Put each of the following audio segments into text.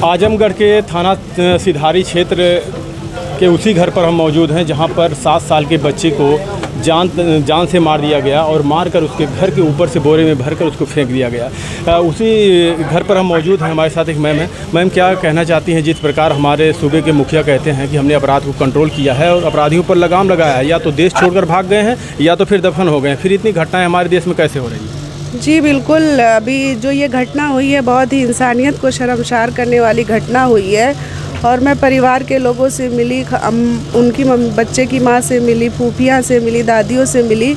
आजमगढ़ के थाना सिधारी क्षेत्र के उसी घर पर हम मौजूद हैं जहां पर 7 साल के बच्चे को जान से मार दिया गया और मारकर उसके घर के ऊपर से बोरे में भरकर उसको फेंक दिया गया। उसी घर पर हम मौजूद हैं। हमारे साथ एक मैम है। मैम, क्या कहना चाहती हैं? जिस प्रकार हमारे सूबे के मुखिया कहते हैं कि हमने अपराध को कंट्रोल किया है और अपराधियों पर लगाम लगाया है, या तो देश छोड़कर भाग गए हैं या तो फिर दफन हो गए हैं, फिर इतनी घटनाएँ हमारे देश में कैसे हो रही हैं? जी बिल्कुल, अभी जो ये घटना हुई है बहुत ही इंसानियत को शर्मसार करने वाली घटना हुई है। और मैं परिवार के लोगों से मिली, उनकी बच्चे की माँ से मिली, फूफियाँ से मिली, दादियों से मिली।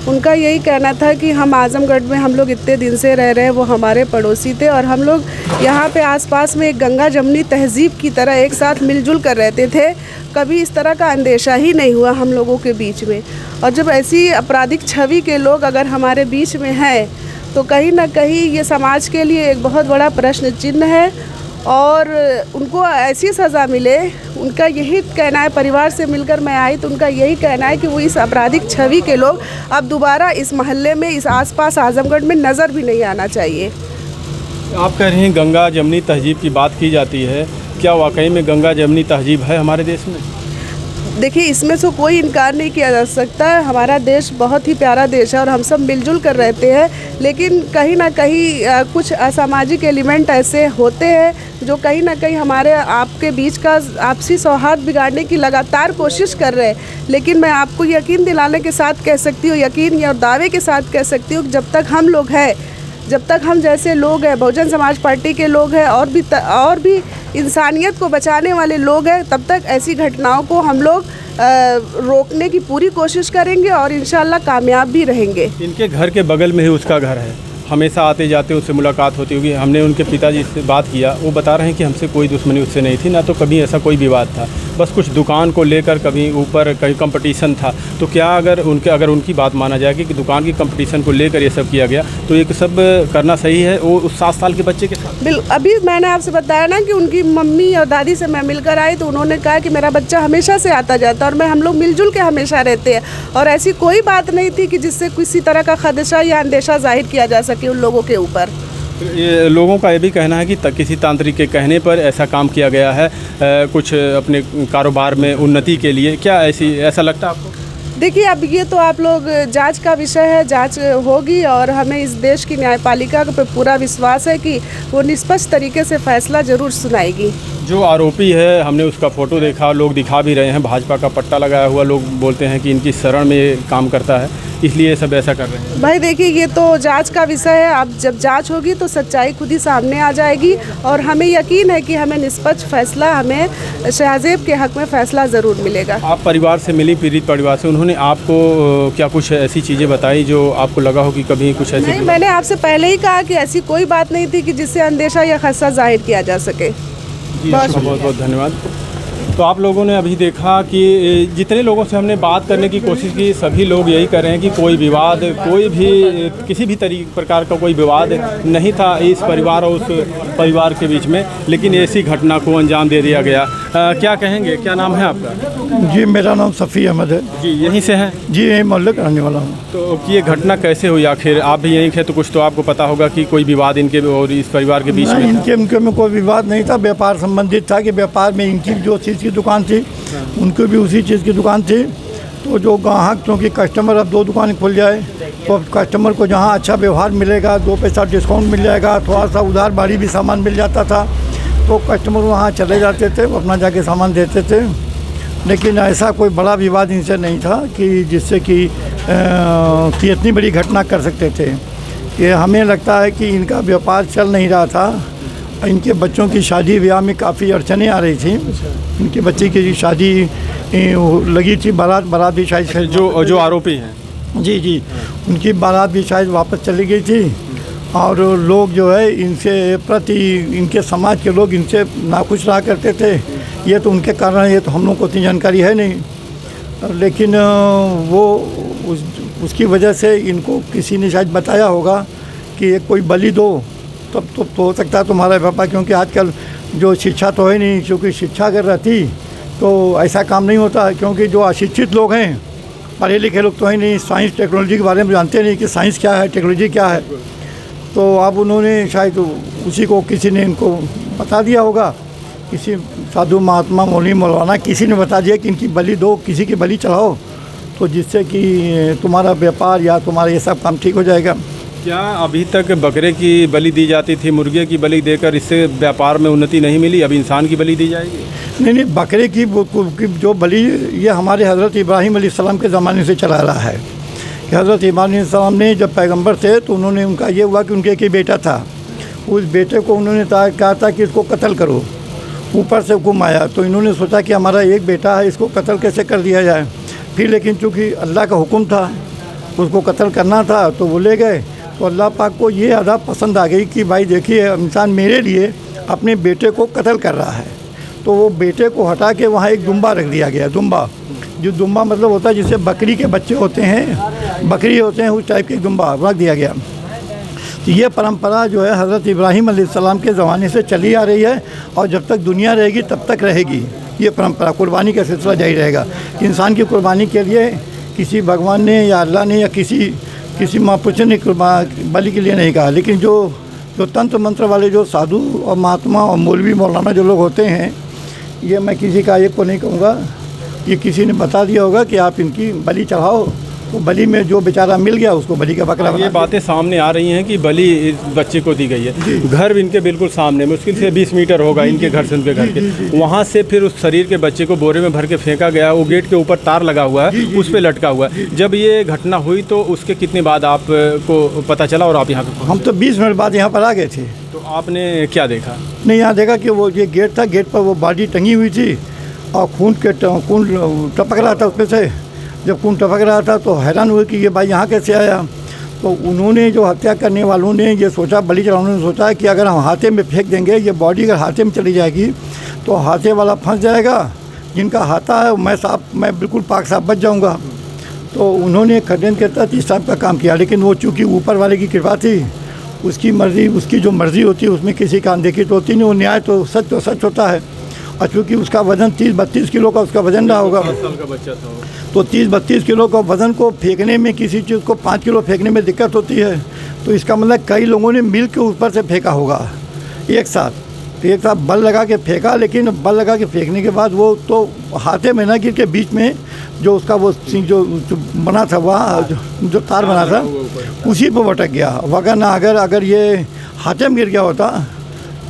उनका यही कहना था कि हम आजमगढ़ में हम लोग इतने दिन से रह रहे हैं, वो हमारे पड़ोसी थे और हम लोग यहाँ पे आसपास में एक गंगा जमनी तहज़ीब की तरह एक साथ मिलजुल कर रहते थे। कभी इस तरह का अंदेशा ही नहीं हुआ हम लोगों के बीच में। और जब ऐसी आपराधिक छवि के लोग अगर हमारे बीच में हैं तो कहीं ना कहीं ये समाज के लिए एक बहुत बड़ा प्रश्न चिन्ह है और उनको ऐसी सज़ा मिले। उनका यही कहना है, परिवार से मिलकर मैं आई तो उनका यही कहना है कि वो इस आपराधिक छवि के लोग अब दोबारा इस मोहल्ले में, इस आसपास आजमगढ़ में नज़र भी नहीं आना चाहिए। आप कह रही हैं गंगा जमनी तहज़ीब की बात की जाती है, क्या वाकई में गंगा जमनी तहज़ीब है हमारे देश में? देखिए, इसमें से कोई इनकार नहीं किया जा सकता। हमारा देश बहुत ही प्यारा देश है और हम सब मिलजुल कर रहते हैं, लेकिन कहीं ना कहीं कुछ असामाजिक एलिमेंट ऐसे होते हैं जो कहीं ना कहीं हमारे आपके बीच का आपसी सौहार्द बिगाड़ने की लगातार कोशिश कर रहे हैं। लेकिन मैं आपको यकीन दिलाने के साथ कह सकती हूँ, यकीन और दावे के साथ कह सकती हूँ, जब तक हम लोग हैं, जब तक हम जैसे लोग हैं, बहुजन समाज पार्टी के लोग हैं और भी इंसानियत को बचाने वाले लोग हैं, तब तक ऐसी घटनाओं को हम लोग रोकने की पूरी कोशिश करेंगे और इंशाल्लाह कामयाब भी रहेंगे। इनके घर के बगल में ही उसका घर है, हमेशा आते जाते उससे मुलाकात होती होगी। हमने उनके पिताजी से बात किया, वो बता रहे हैं कि हमसे कोई दुश्मनी उससे नहीं थी, ना तो कभी ऐसा कोई विवाद था, बस कुछ दुकान को लेकर कभी ऊपर कहीं कंपटीशन था। तो क्या अगर उनकी बात माना जाए कि दुकान की कंपटीशन को लेकर ये सब किया गया तो ये सब करना सही है वो उस 7 साल के बच्चे के साथ? अभी मैंने आपसे बताया ना कि उनकी मम्मी और दादी से मैं मिलकर आई तो उन्होंने कहा कि मेरा बच्चा हमेशा से आता जाता और हम लोग मिलजुल के हमेशा रहते हैं और ऐसी कोई बात नहीं थी कि जिससे किसी तरह का खदशा या अंदेशा जाहिर किया जा सके उन लोगों के ऊपर। ये लोगों का ये भी कहना है कि किसी तांत्रिक के कहने पर ऐसा काम किया गया है, कुछ अपने कारोबार में उन्नति के लिए। क्या ऐसा लगता है आपको? देखिए, अब ये तो आप लोग जांच का विषय है, जांच होगी और हमें इस देश की न्यायपालिका पर पूरा विश्वास है कि वो निष्पक्ष तरीके से फैसला ज़रूर सुनाएगी। जो आरोपी है, हमने उसका फ़ोटो देखा, लोग दिखा भी रहे हैं, भाजपा का पट्टा लगाया हुआ, लोग बोलते हैं कि इनकी शरण में काम करता है, इसलिए सब ऐसा कर रहे हैं। भाई देखिए, ये तो जांच का विषय है। अब जब जांच होगी तो सच्चाई खुद ही सामने आ जाएगी और हमें यकीन है कि हमें निष्पक्ष फैसला, हमें शाहजेब के हक़ में फ़ैसला ज़रूर मिलेगा। आप परिवार से मिली, पीड़ित परिवार से, उन्होंने आपको क्या कुछ ऐसी चीज़ें बताई जो आपको लगा हो कि कभी कुछ ऐसी? नहीं, मैंने आपसे पहले ही कहा कि ऐसी कोई बात नहीं थी कि जिससे अंदेशा या खदशा जाहिर किया जा सके। बहुत बहुत धन्यवाद। तो आप लोगों ने अभी देखा कि जितने लोगों से हमने बात करने की कोशिश की, सभी लोग यही कर रहे हैं कि कोई विवाद, कोई भी किसी भी प्रकार का कोई विवाद नहीं था इस परिवार और उस परिवार के बीच में, लेकिन ऐसी घटना को अंजाम दे दिया गया। क्या कहेंगे, क्या नाम है आपका? जी, मेरा नाम सफ़ी अहमद है। जी, यहीं से हैं? जी, यहीं मोहल्ले का रहने वाला हूँ। तो ये घटना कैसे हुई आखिर? आप भी यहीं थे तो कुछ तो आपको पता होगा कि कोई विवाद इनके और इस परिवार के बीच में? इनके में कोई विवाद नहीं था, व्यापार संबंधित था कि व्यापार में इनकी जो चीज़ की दुकान थी उनको भी उसी चीज़ की दुकान थी। तो जो ग्राहक, क्योंकि कस्टमर अब 2 दुकान खुल जाए तो कस्टमर को जहाँ अच्छा व्यवहार मिलेगा, 2 पैसा डिस्काउंट मिल जाएगा, थोड़ा सा उधार बाड़ी भी सामान मिल जाता था, तो कस्टमर वहाँ चले जाते थे, वो अपना जाके सामान देते थे। लेकिन ऐसा कोई बड़ा विवाद इनसे नहीं था कि जिससे कि इतनी बड़ी घटना कर सकते थे। ये हमें लगता है कि इनका व्यापार चल नहीं रहा था, इनके बच्चों की शादी ब्याह में काफ़ी अड़चनें आ रही थी। इनके बच्चे की शादी लगी थी, बारात भी शायद जो आरोपी हैं, जी, उनकी बारात भी शायद वापस चली गई थी और लोग जो है इनसे प्रति, इनके समाज के लोग इनसे नाखुश रहा करते थे। ये तो उनके कारण, ये तो हम लोग को इतनी जानकारी है नहीं, लेकिन वो उसकी वजह से इनको किसी ने शायद बताया होगा कि कोई बलि दो, तब तो हो सकता है तुम्हारा व्यापार। क्योंकि आजकल जो शिक्षा तो है नहीं, क्योंकि शिक्षा अगर रहती तो ऐसा काम नहीं होता। क्योंकि जो अशिक्षित लोग हैं, पढ़े लिखे लोग तो है नहीं, साइंस टेक्नोलॉजी के बारे में जानते नहीं कि साइंस क्या है, टेक्नोलॉजी क्या है। तो अब उन्होंने शायद उसी को किसी ने इनको बता दिया होगा, किसी साधु महात्मा मौलवी मौलाना किसी ने बता दिया कि इनकी बलि दो, किसी की बलि चढ़ाओ, तो जिससे कि तुम्हारा व्यापार या तुम्हारा ये सब काम ठीक हो जाएगा। क्या अभी तक बकरे की बलि दी जाती थी, मुर्गे की बलि देकर इससे व्यापार में उन्नति नहीं मिली, अब इंसान की बलि दी जाएगी? नहीं, बकरे की जो बलि ये हमारे हज़रत इब्राहीम अलैहिस्सलाम के ज़माने से चला रहा है कि हज़रत इब्राहीम अलैहिस्सलाम ने जब पैगंबर थे तो उन्होंने, उनका ये हुआ कि उनके एक ही बेटा था, उस बेटे को उन्होंने कहा था कि इसको कत्ल करो, ऊपर से हुक्म आया, तो इन्होंने सोचा कि हमारा एक बेटा है, इसको कत्ल कैसे कर दिया जाए। फिर लेकिन चूँकि अल्लाह का हुक्म था, उसको कत्ल करना था, तो वो ले गए। तो अल्लाह पाक को ये अदा पसंद आ गई कि भाई देखिए इंसान मेरे लिए अपने बेटे को कत्ल कर रहा है, तो वो बेटे को हटा के वहाँ एक दुम्बा रख दिया गया। दुम्बा, जो दुम्बा मतलब होता है जिससे बकरी के बच्चे होते हैं, बकरी होते हैं, उस टाइप के दुम्बा रख दिया गया। तो ये परंपरा जो है हज़रत इब्राहीम अलैहिस्सलाम के ज़माने से चली आ रही है और जब तक दुनिया रहेगी तब तक रहेगी ये परंपरा। कुर्बानी का सिलसिला जारी रहेगा कि इंसान की कुर्बानी के लिए किसी भगवान ने या अल्लाह ने या किसी महापुरुष ने बलि के लिए नहीं कहा, लेकिन जो तंत्र मंत्र वाले जो साधु और महात्मा और मौलवी मौलाना जो लोग होते हैं, ये मैं किसी का एक को नहीं कहूँगा, ये किसी ने बता दिया होगा कि आप इनकी बलि चढ़ाओ, तो बलि में जो बेचारा मिल गया उसको बलि का बकरा बना। ये बातें सामने आ रही हैं कि बलि इस बच्चे को दी गई है। घर इनके बिल्कुल सामने, मुश्किल से 20 मीटर होगा इनके घर से उनके घर के, वहाँ से फिर उस शरीर के बच्चे को बोरे में भर के फेंका गया। वो गेट के ऊपर तार लगा हुआ है, उस पर लटका हुआ है। जब ये घटना हुई तो उसके कितने बाद आपको पता चला और आप यहाँ पे? हम तो 20 मिनट बाद यहाँ पर आ गए थे। तो आपने क्या देखा? नहीं, यहाँ देखा कि वो ये गेट था, गेट पर वो बॉडी टंगी हुई थी और खून टपक रहा था उसमें से। जब खून टपक रहा था तो हैरान हुए कि ये भाई यहाँ कैसे आया। तो उन्होंने, जो हत्या करने वालों ने ये सोचा, बलि चढ़ाने ने सोचा कि अगर हम हाथे में फेंक देंगे, ये बॉडी अगर हाथे में चली जाएगी तो हाथे वाला फंस जाएगा, जिनका हाथा है मैं बिल्कुल पाक साफ बच जाऊँगा। तो उन्होंने खड्डन के तहत इस टाइप का काम किया, लेकिन वो चूँकि ऊपर वाले की कृपा थी, उसकी मर्ज़ी, उसकी जो मर्ज़ी होती है उसमें किसी का अनदेखी तो होती नहीं। वो न्याय तो सच होता है। और चूँकि उसका वज़न 30-32 किलो का उसका वज़न रहा होगा, 10 साल का बच्चा था, तो 30-32 किलो का वज़न को फेंकने में, किसी चीज़ को 5 किलो फेंकने में दिक्कत होती है। तो इसका मतलब कई लोगों ने मिल के ऊपर से फेंका होगा एक साथ बल लगा के फेंका, लेकिन बल लगा के फेंकने के बाद वो तो हाथे में ना गिर के बीच में जो उसका वो जो बना था, वहाँ जो तार बना था उसी पर भटक गया। वरना अगर ये हाथे में गिर गया होता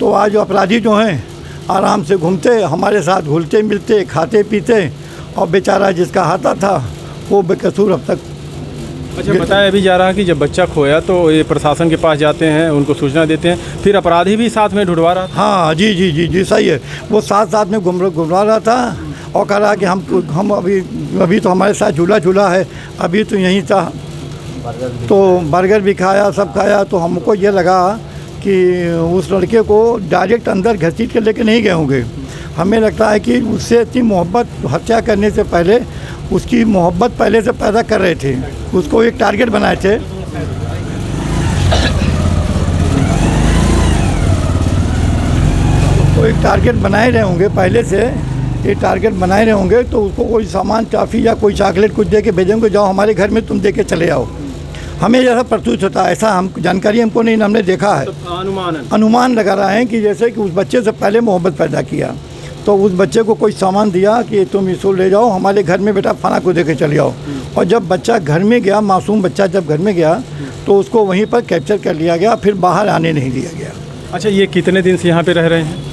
तो आज अपराधी जो हैं आराम से घूमते, हमारे साथ घुलते मिलते, खाते पीते, और बेचारा जिसका हाथा था वो बेकसूर अब तक। अच्छा, बताया भी जा रहा है कि जब बच्चा खोया तो ये प्रशासन के पास जाते हैं, उनको सूचना देते हैं, फिर अपराधी भी साथ में ढूंढवा रहा था। हाँ जी सही है। वो साथ में घुमवा रहा था और कह रहा कि हम अभी तो हमारे साथ झूला है, अभी तो यहीं था। तो बर्गर भी खाया, सब खाया। तो हमको ये लगा कि उस लड़के को डायरेक्ट अंदर घसीट के लेके नहीं गए होंगे। हमें लगता है कि उससे इतनी मोहब्बत, हत्या करने से पहले उसकी मोहब्बत पहले से पैदा कर रहे थे, उसको एक टारगेट बनाए थे। तो एक टारगेट बनाए रहे होंगे पहले से, ये टारगेट बनाए रहे होंगे, तो उसको कोई सामान, टॉफ़ी या कोई चॉकलेट कुछ दे के भेजेंगे, जाओ हमारे घर में तुम दे के चले आओ। हमें जैसा प्रतीत होता है, ऐसा हम जानकारी हमको नहीं, हमने देखा है। तो अनुमान लगा रहा है कि जैसे कि उस बच्चे से पहले मोहब्बत पैदा किया, तो उस बच्चे को कोई सामान दिया कि तुम इसको ले जाओ हमारे घर में, बेटा फना को दे के चले आओ। और जब बच्चा घर में गया, मासूम बच्चा जब घर में गया, तो उसको वहीं पर कैप्चर कर लिया गया, फिर बाहर आने नहीं दिया गया। अच्छा, ये कितने दिन से यहाँ पे रह रहे हैं?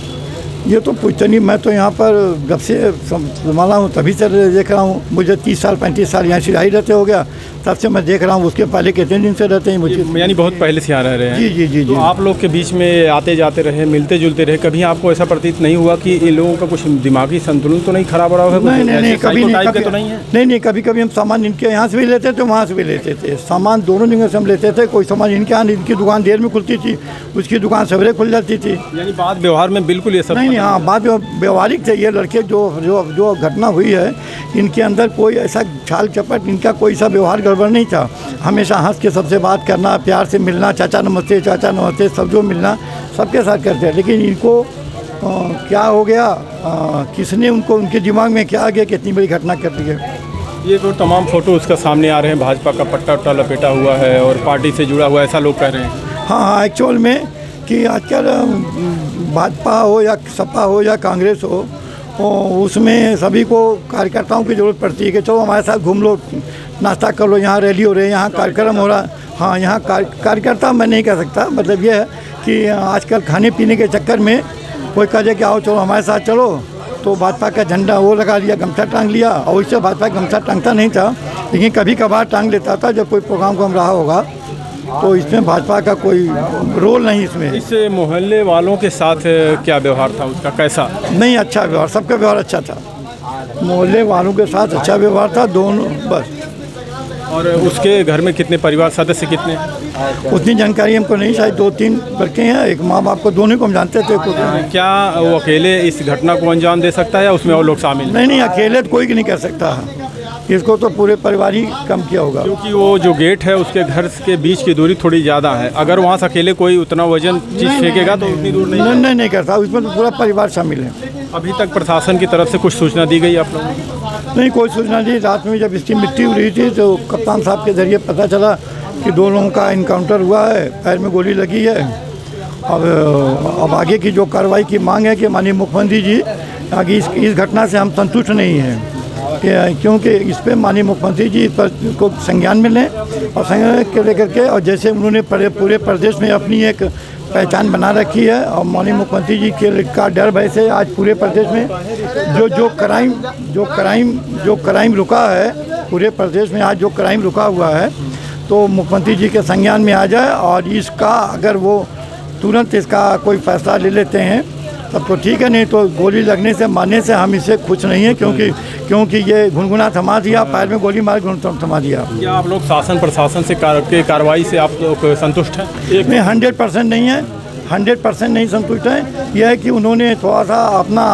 ये तो पूछते नहीं, मैं तो यहाँ पर जब से संभाला हूँ तभी से देख रहा हूँ। मुझे 30 साल 35 साल यहाँ सिलाई रहते हो गया, तब से मैं देख रहा हूँ। उसके पहले कितने दिन से रहते हैं मुझे, यानी बहुत पहले से यहाँ रह रहे हैं? जी। तो आप लोग के बीच में आते जाते रहे, मिलते जुलते रहे, कभी आपको ऐसा प्रतीत नहीं हुआ कि इन लोगों का कुछ दिमागी संतुलन तो नहीं खराब रहा है? नहीं, कभी नहीं। कभी हम सामान इनके यहाँ से भी लेते थे, वहाँ से भी लेते थे। सामान दोनों जगह से हम लेते थे। कोई सामान इनके यहाँ, इनकी दुकान देर में खुलती थी, उसकी दुकान सवेरे खुल जाती थी। यानी बात व्यवहार में बिल्कुल ये सब नहीं, हाँ, बात व्यवहारिक थे। ये लड़के जो घटना हुई है, इनके अंदर कोई ऐसा छाल चपट, इनका कोई सा व्यवहार गड़बड़ नहीं था। हमेशा हंस के सबसे बात करना, प्यार से मिलना, चाचा नमस्ते सब जो मिलना सबके साथ करते हैं। लेकिन इनको क्या हो गया, किसने उनको, उनके दिमाग में क्या आ गया कि इतनी बड़ी घटना कर दी है। ये तो तमाम फ़ोटो उसका सामने आ रहे हैं, भाजपा का पट्टा लपेटा हुआ है और पार्टी से जुड़ा हुआ, ऐसा लोग कह रहे हैं। हाँ, एक्चुअल में कि आजकल भाजपा हो या सपा हो या कांग्रेस हो, उसमें सभी को कार्यकर्ताओं की ज़रूरत पड़ती है कि चलो हमारे साथ घूम लो, नाश्ता कर लो, यहाँ रैली हो रही है, यहाँ कार्यक्रम हो रहा है। हाँ, यहाँ कार्यकर्ता मैं नहीं कह सकता, मतलब ये है कि आजकल खाने पीने के चक्कर में कोई कहे कि आओ चलो हमारे साथ चलो, तो भाजपा का झंडा वो लगा लिया, गमछा टांग लिया। और इससे भाजपा गमछा टांगता नहीं था, लेकिन कभी कभार टांग लेता था जब कोई प्रोग्राम को हम रहा होगा। तो इसमें भाजपा का कोई रोल नहीं इसमें। इस मोहल्ले वालों के साथ क्या व्यवहार था उसका, कैसा? नहीं, अच्छा व्यवहार, सबका व्यवहार अच्छा था। मोहल्ले वालों के साथ अच्छा व्यवहार था, दोनों बस। और उसके घर में कितने परिवार सदस्य कितने? उतनी जानकारी हमको नहीं, शायद 2-3 लड़के हैं, एक माँ बाप को, दोनों को हम जानते थे। क्या वो अकेले इस घटना को अंजाम दे सकता है या उसमें और लोग शामिल? नहीं, अकेले तो कोई नहीं कर सकता, इसको तो पूरे परिवार ही कम किया होगा। क्योंकि वो जो गेट है उसके घर के बीच की दूरी थोड़ी ज़्यादा है, अगर वहाँ से अकेले कोई उतना वजन चीज़ फेंकेगा तो उतनी दूर नहीं करता, उसमें तो पूरा परिवार शामिल है। अभी तक प्रशासन की तरफ से कुछ सूचना दी गई आप लोगों को? नहीं, कोई सूचना नहीं। रात में जब इसकी मिट्टी हो रही थी तो कप्तान साहब के जरिए पता चला कि 2 लोगों का इनकाउंटर हुआ है, पैर में गोली लगी है। अब आगे की जो कार्रवाई की मांग है कि माननीय मुख्यमंत्री जी आगे इस घटना से हम संतुष्ट नहीं हैं, क्योंकि इस पर माननीय मुख्यमंत्री जी पर को संज्ञान में लें और संज्ञान के लेकर के, और जैसे उन्होंने पूरे प्रदेश में अपनी एक पहचान बना रखी है, और माननीय मुख्यमंत्री जी के का डर भय से आज पूरे प्रदेश में जो क्राइम रुका है, पूरे प्रदेश में आज जो क्राइम रुका हुआ है, तो मुख्यमंत्री जी के संज्ञान में आ जाए और इसका अगर वो तुरंत इसका कोई फैसला ले लेते हैं तब तो ठीक है, नहीं तो गोली लगने से मारने से हम इससे खुश नहीं हैं, क्योंकि ये घुनघुना थमा दिया, पैर में गोली मार थमा दिया। क्या आप लोग शासन प्रशासन से के कार्रवाई से आप लोग संतुष्ट हैं? नहीं, 100% नहीं है, 100% नहीं संतुष्ट है। यह है कि उन्होंने थोड़ा सा अपना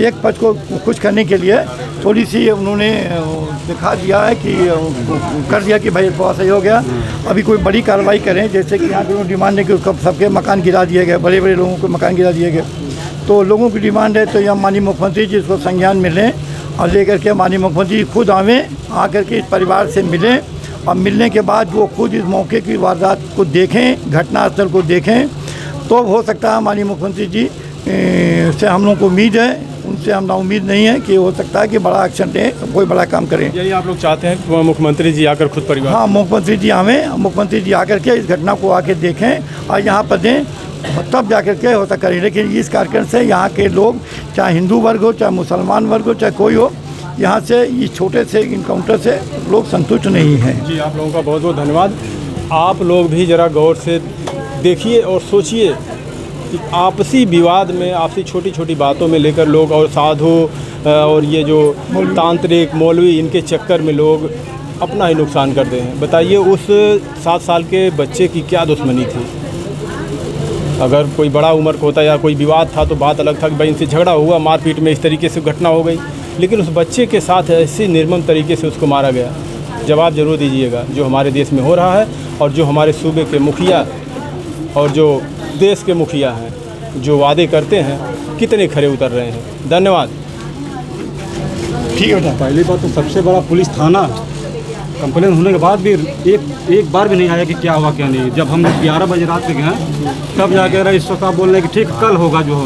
एक पक्ष को खुश करने के लिए थोड़ी सी उन्होंने दिखा दिया है कि कर दिया कि भाई थोड़ा सही हो गया, अभी कोई बड़ी कार्रवाई करें। जैसे कि यहाँ के लोग डिमांड है कि उसका सबके मकान गिरा दिए गए, बड़े लोगों के मकान गिरा दिए गए, तो लोगों की डिमांड है तो यह माननीय मुख्यमंत्री जी इसको संज्ञान में लें और लेकर के माननीय मुख्यमंत्री खुद आकर के इस परिवार से मिलें, और मिलने के बाद वो खुद इस मौके की वारदात को देखें, घटनास्थल को देखें, तो हो सकता है माननीय मुख्यमंत्री जी से हम लोगों को उम्मीद है, उनसे हम उम्मीद नहीं है कि हो सकता है कि बड़ा एक्शन लें, कोई बड़ा काम करें। यही आप लोग चाहते हैं कि मुख्यमंत्री जी आकर खुद परिवार? हाँ, मुख्यमंत्री जी आकर के इस घटना को आके देखें और यहाँ पर दें, तब जाकर के होता करें। लेकिन इस कार्यक्रम से यहाँ के लोग, चाहे हिंदू वर्ग हो, चाहे मुसलमान वर्ग हो, चाहे कोई हो, यहाँ से इस छोटे से इनकाउंटर से लोग संतुष्ट नहीं हैं। जी, आप लोगों का बहुत बहुत धन्यवाद। आप लोग भी ज़रा गौर से देखिए और सोचिए कि आपसी विवाद में, आपसी छोटी छोटी बातों में लेकर लोग, और साधु और ये जो तांत्रिक मौलवी, इनके चक्कर में लोग अपना ही नुकसान करते हैं। बताइए उस 7 साल के बच्चे की क्या दुश्मनी थी? अगर कोई बड़ा उम्र का होता या कोई विवाद था तो बात अलग था कि भाई इनसे झगड़ा हुआ, मारपीट में इस तरीके से घटना हो गई, लेकिन उस बच्चे के साथ ऐसी निर्मम तरीके से उसको मारा गया। जवाब जरूर दीजिएगा जो हमारे देश में हो रहा है, और जो हमारे सूबे के मुखिया और जो देश के मुखिया हैं, जो वादे करते हैं, कितने खरे उतर रहे हैं। धन्यवाद। ठीक है बेटा। पहली बात तो सबसे बड़ा पुलिस थाना कंप्लेन होने के बाद भी एक बार भी नहीं आया कि क्या हुआ क्या नहीं। जब हम 11 बजे रात में गए तब जाकर रजिस्टर साहब बोल रहे हैं कि ठीक कल होगा जो होगा।